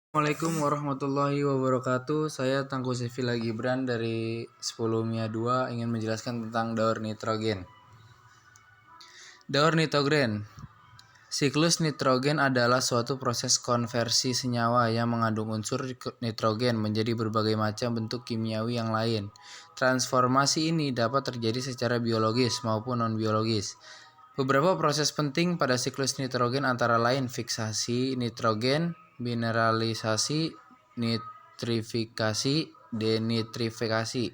Assalamualaikum warahmatullahi wabarakatuh. Saya Tangku Sefila Gibran dari 10 MIA 2 ingin menjelaskan tentang daur nitrogen. Daur nitrogen. Siklus nitrogen adalah suatu proses konversi senyawa yang mengandung unsur nitrogen menjadi berbagai macam bentuk kimiawi yang lain. Transformasi ini dapat terjadi secara biologis maupun non-biologis. Beberapa proses penting pada siklus nitrogen antara lain fiksasi nitrogen, mineralisasi, nitrifikasi, denitrifikasi.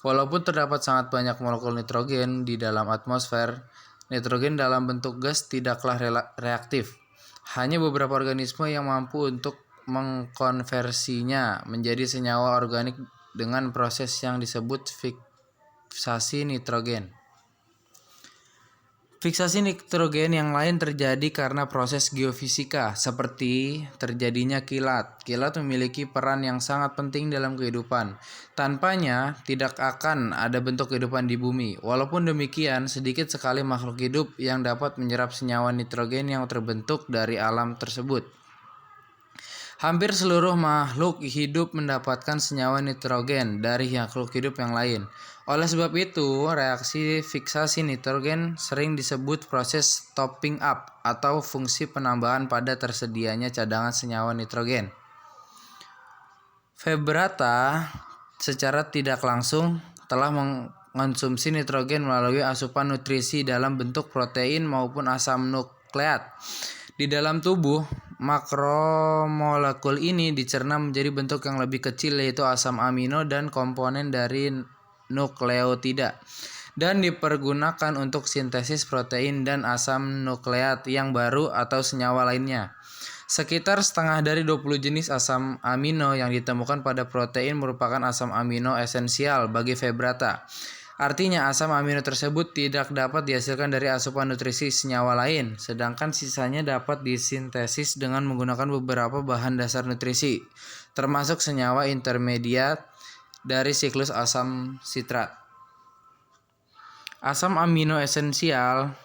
Walaupun terdapat sangat banyak molekul nitrogen di dalam atmosfer, nitrogen dalam bentuk gas tidaklah reaktif. Hanya beberapa organisme yang mampu untuk mengkonversinya menjadi senyawa organik dengan proses yang disebut fiksasi nitrogen. Fiksasi nitrogen yang lain terjadi karena proses geofisika, seperti terjadinya kilat. Kilat memiliki peran yang sangat penting dalam kehidupan. Tanpanya, tidak akan ada bentuk kehidupan di bumi. Walaupun demikian, sedikit sekali makhluk hidup yang dapat menyerap senyawa nitrogen yang terbentuk dari alam tersebut. Hampir seluruh makhluk hidup mendapatkan senyawa nitrogen dari makhluk hidup yang lain. Oleh sebab itu, reaksi fiksasi nitrogen sering disebut proses topping up atau fungsi penambahan pada tersedianya cadangan senyawa nitrogen. Vertebrata secara tidak langsung telah mengonsumsi nitrogen melalui asupan nutrisi dalam bentuk protein maupun asam nukleat. Di dalam tubuh, makromolekul ini dicerna menjadi bentuk yang lebih kecil yaitu asam amino dan komponen dari nukleotida dan dipergunakan untuk sintesis protein dan asam nukleat yang baru atau senyawa lainnya. Sekitar setengah dari 20 jenis asam amino yang ditemukan pada protein merupakan asam amino esensial bagi vertebrata. Artinya asam amino tersebut tidak dapat dihasilkan dari asupan nutrisi senyawa lain, sedangkan sisanya dapat disintesis dengan menggunakan beberapa bahan dasar nutrisi, termasuk senyawa intermediat dari siklus asam sitrat. Asam amino esensial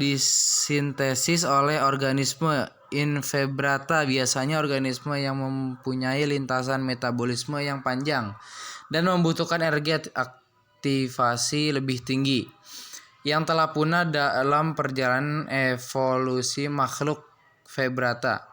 disintesis oleh organisme invertebrata, biasanya organisme yang mempunyai lintasan metabolisme yang panjang dan membutuhkan energi aktivasi lebih tinggi, yang telah punah dalam perjalanan evolusi makhluk vertebrata.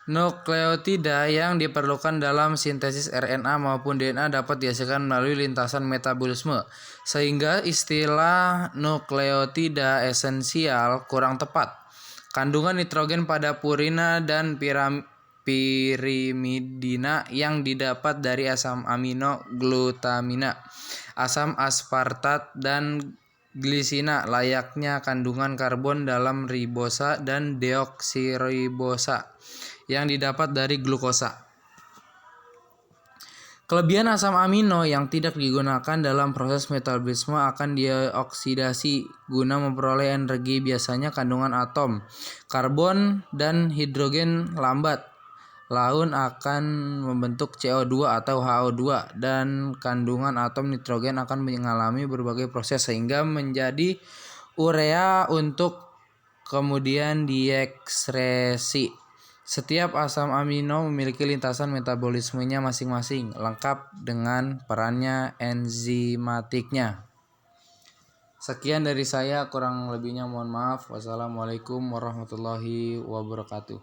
Nukleotida yang diperlukan dalam sintesis RNA maupun DNA dapat dihasilkan melalui lintasan metabolisme, sehingga istilah nukleotida esensial kurang tepat. Kandungan nitrogen pada purina dan pirimidina yang didapat dari asam amino glutamina, asam aspartat, dan glisina, layaknya kandungan karbon dalam ribosa dan deoksiribosa yang didapat dari glukosa. Kelebihan asam amino yang tidak digunakan dalam proses metabolisme akan dioksidasi guna memperoleh energi. Biasanya kandungan atom karbon dan hidrogen lambat laun akan membentuk CO2 atau HO2, dan kandungan atom nitrogen akan mengalami berbagai proses sehingga menjadi urea untuk kemudian diekskresi. Setiap asam amino memiliki lintasan metabolismenya masing-masing, lengkap dengan perannya enzimatiknya. Sekian dari saya, kurang lebihnya mohon maaf. Wassalamualaikum warahmatullahi wabarakatuh.